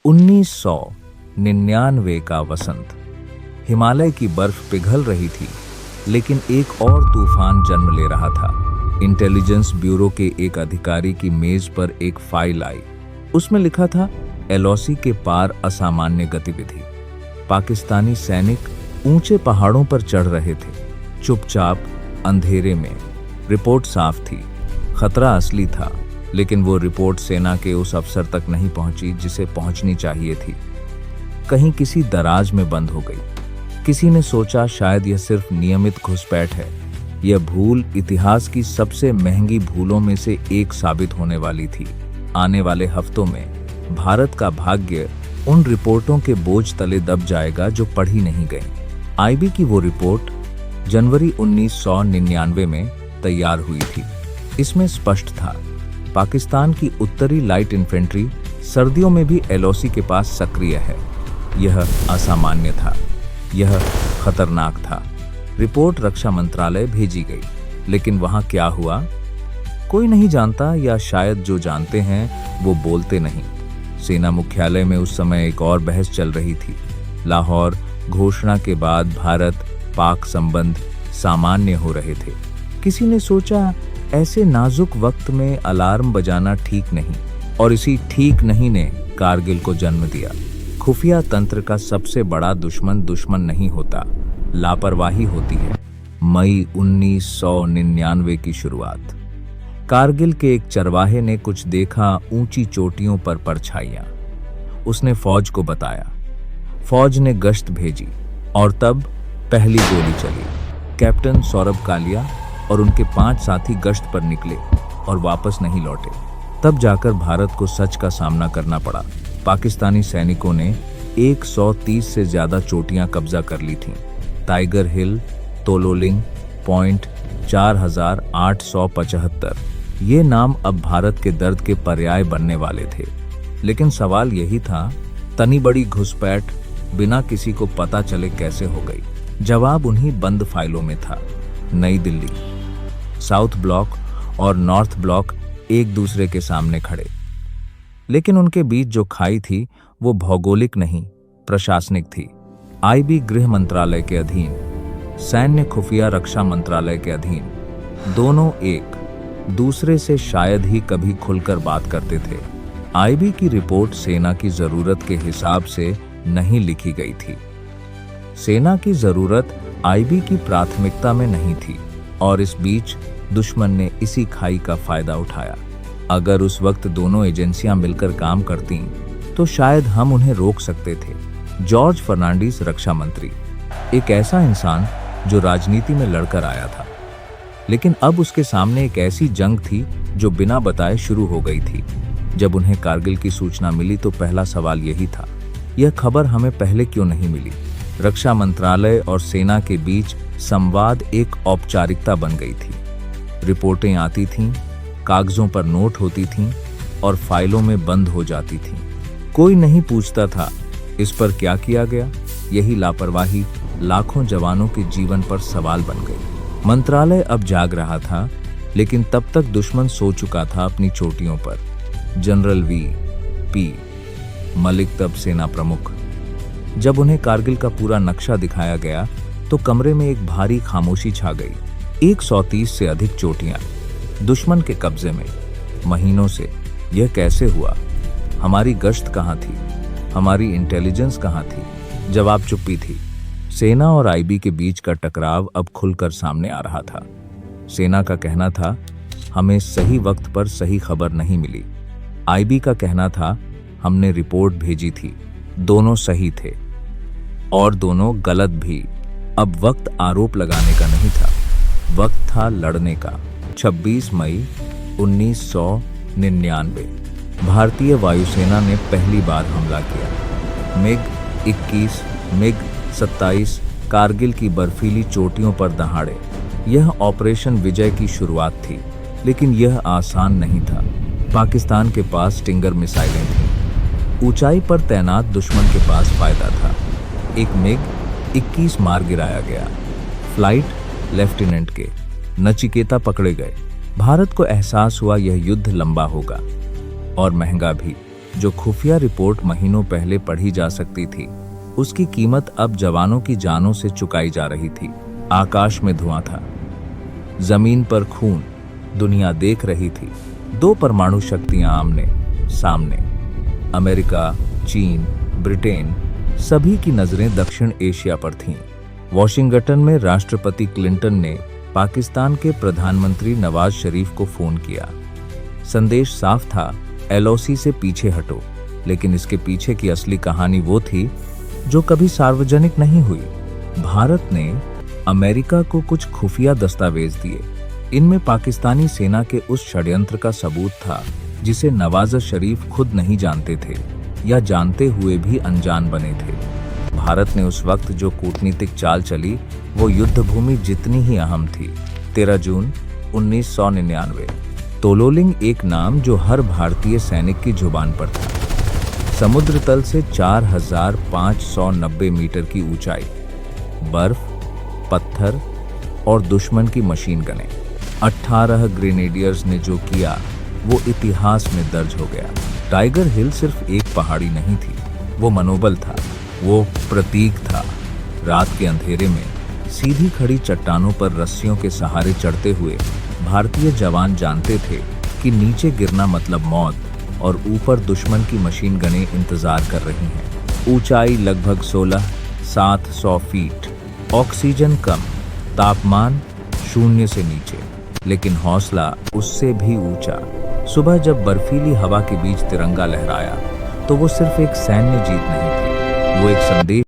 1999 का वसंत। हिमालय की बर्फ पिघल रही थी, लेकिन एक और तूफान जन्म ले रहा था। इंटेलिजेंस ब्यूरो के एक अधिकारी की मेज पर एक फाइल आई। उसमें लिखा था, एलओसी के पार असामान्य गतिविधि। पाकिस्तानी सैनिक ऊंचे पहाड़ों पर चढ़ रहे थे, चुपचाप अंधेरे में। रिपोर्ट साफ थी, खतरा असली था, लेकिन वो रिपोर्ट सेना के उस अफसर तक नहीं पहुंची जिसे पहुंचनी चाहिए थी। कहीं किसी दराज में बंद हो गई। किसी ने सोचा शायद यह सिर्फ नियमित घुसपैठ है। यह भूल इतिहास की सबसे महंगी भूलों में से एक साबित होने वाली थी। आने वाले हफ्तों में भारत का भाग्य उन रिपोर्टों के बोझ तले दब जाएगा जो पढ़ी नहीं गई। आईबी की वो रिपोर्ट जनवरी 1999 में तैयार हुई थी। इसमें स्पष्ट था, पाकिस्तान की उत्तरी लाइट इन्फेंट्री सर्दियों में भी एलओसी के पास सक्रिय है। यह असामान्य था, यह खतरनाक था। रिपोर्ट रक्षा मंत्रालय भेजी गई, लेकिन वहां क्या हुआ कोई नहीं जानता, या शायद जो जानते हैं वो बोलते नहीं। सेना मुख्यालय में उस समय एक और बहस चल रही थी। लाहौर घोषणा के बाद भारत पाक संबंध सामान्य हो रहे थे। किसी ने सोचा ऐसे नाजुक वक्त में अलार्म बजाना ठीक नहीं, और इसी ठीक नहीं ने कारगिल को जन्म दिया। खुफिया तंत्र का सबसे बड़ा दुश्मन नहीं होता, लापरवाही होती है। मई 1999 की शुरुआत। कारगिल के एक चरवाहे ने कुछ देखा, ऊंची चोटियों पर परछाइयां। उसने फौज को बताया। फौज ने गश्त भेजी, और तब पहली गोली चली। कैप्टन सौरभ कालिया और उनके 5 साथी गश्त पर निकले और वापस नहीं लौटे। तब जाकर भारत को सच का सामना करना पड़ा। पाकिस्तानी सैनिकों ने 130 से ज्यादा चोटियां कब्जा कर ली थीं। टाइगर हिल, तोलोलिंग पॉइंट, 4875। ये नाम अब भारत के दर्द के पर्याय बनने वाले थे। लेकिन सवाल यही था, तनी बड़ी घुसपैठ बिना किसी को पता चले कैसे हो गई? जवाब उन्हीं बंद फाइलों में था। नई दिल्ली। साउथ ब्लॉक और नॉर्थ ब्लॉक एक दूसरे के सामने खड़े, लेकिन उनके बीच जो खाई थी वो भौगोलिक नहीं, प्रशासनिक थी। आईबी गृह मंत्रालय के अधीन, सैन्य खुफिया रक्षा मंत्रालय के अधीन। दोनों एक दूसरे से शायद ही कभी खुलकर बात करते थे। आईबी की रिपोर्ट सेना की जरूरत के हिसाब से नहीं लिखी गई थी। सेना की जरूरत आईबी की प्राथमिकता में नहीं थी, और इस बीच दुश्मन ने इसी खाई का फायदा उठाया। अगर उस वक्त दोनों एजेंसियां मिलकर काम करतीं, तो शायद हम उन्हें रोक सकते थे। जॉर्ज फर्नांडीज रक्षा मंत्री, एक ऐसा इंसान जो राजनीति में लड़कर आया था, लेकिन अब उसके सामने एक ऐसी जंग थी जो बिना बताए शुरू हो गई थी। जब उन्हें कारगिल की सूचना मिली तो पहला सवाल यही था, यह खबर हमें पहले क्यों नहीं मिली? रक्षा मंत्रालय और सेना के बीच संवाद एक औपचारिकता बन गई थी। रिपोर्टें आती थीं, कागजों पर नोट होती थीं, और फाइलों में बंद हो जाती थीं। कोई नहीं पूछता था इस पर क्या किया गया। यही लापरवाही लाखों जवानों के जीवन पर सवाल बन गई। मंत्रालय अब जाग रहा था, लेकिन तब तक दुश्मन सो चुका था अपनी चोटियों पर। General VP. मलिक तब सेना प्रमुख। जब उन्हें कारगिल का पूरा नक्शा दिखाया गया तो कमरे में एक भारी खामोशी छा गई। 130 से अधिक चोटियां दुश्मन के कब्जे में। महीनों से यह कैसे हुआ? हमारी गश्त कहां थी? हमारी इंटेलिजेंस कहां थी? जवाब चुप्पी थी। सेना और आईबी के बीच का टकराव अब खुलकर सामने आ रहा था। सेना का कहना था, हमें सही वक्त पर सही खबर नहीं मिली। आईबी का कहना था, हमने रिपोर्ट भेजी थी, दोनों सही थे और दोनों गलत भी। अब वक्त आरोप लगाने का नहीं था, वक्त था लड़ने का। 26 मई 1999 भारतीय वायुसेना ने पहली बार हमला किया। मिग-21, मिग-27 कारगिल की बर्फीली चोटियों पर दहाड़े। यह ऑपरेशन विजय की शुरुआत थी, लेकिन यह आसान नहीं था। पाकिस्तान के पास स्टिंगर मिसाइलें थीं। ऊंचाई पर तैनात दुश्मन के पास फायदा था। एक मिग-21 मार गिराया गया। फ्लाइट लेफ्टिनेंट के नचिकेता पकड़े गए। भारत को एहसास हुआ यह युद्ध लंबा होगा और महंगा भी। जो खुफिया रिपोर्ट महीनों पहले पढ़ी जा सकती थी, उसकी कीमत अब जवानों की जानों से चुकाई जा रही थी। आकाश में धुआं था, जमीन पर खून, दुनिया देख रही थी। दो परमाणु शक्तियां आमने सामने, अमेरिका, चीन, ब्रिटेन, सभी की नजरें दक्षिण एशिया पर थीं। वॉशिंगटन में राष्ट्रपति क्लिंटन ने पाकिस्तान के प्रधानमंत्री नवाज शरीफ को फोन किया। संदेश साफ था, एलओसी से पीछे हटो। लेकिन इसके पीछे की असली कहानी वो थी जो कभी सार्वजनिक नहीं हुई। भारत ने अमेरिका को कुछ खुफिया दस्तावेज दिए। इनमें पाकिस्तानी सेना के उस षड्यंत्र का सबूत था जिसे नवाज शरीफ खुद नहीं जानते थे या जानते हुए भी अनजान बने थे। भारत ने उस वक्त जो कूटनीतिक चाल चली वो युद्ध भूमि जितनी ही अहम थी। 13 जून 1999, तोलोलिंग एक नाम जो हर भारतीय सैनिक की जुबान पर था। समुद्र तल से 4590 मीटर की ऊंचाई, बर्फ, पत्थर और दुश्मन की मशीन गनें। 18 ग्रेनेडियर्स ने जो किया वो इतिहास में दर्ज हो गया। टाइगर हिल सिर्फ एक पहाड़ी नहीं थी, वो मनोबल था, वो प्रतीक था। रात के अंधेरे में सीधी खड़ी चट्टानों पर रस्सियों के सहारे चढ़ते हुए भारतीय जवान जानते थे कि नीचे गिरना मतलब मौत और ऊपर दुश्मन की मशीन गनें इंतजार कर रही हैं। ऊंचाई लगभग 16,700 फीट, ऑक्सीजन कम, तापमान 0 से नीचे, लेकिन हौसला उससे भी ऊंचा। सुबह जब बर्फीली हवा के बीच तिरंगा लहराया तो वो सिर्फ एक सैन्य जीत नहीं थी, वो एक संदेश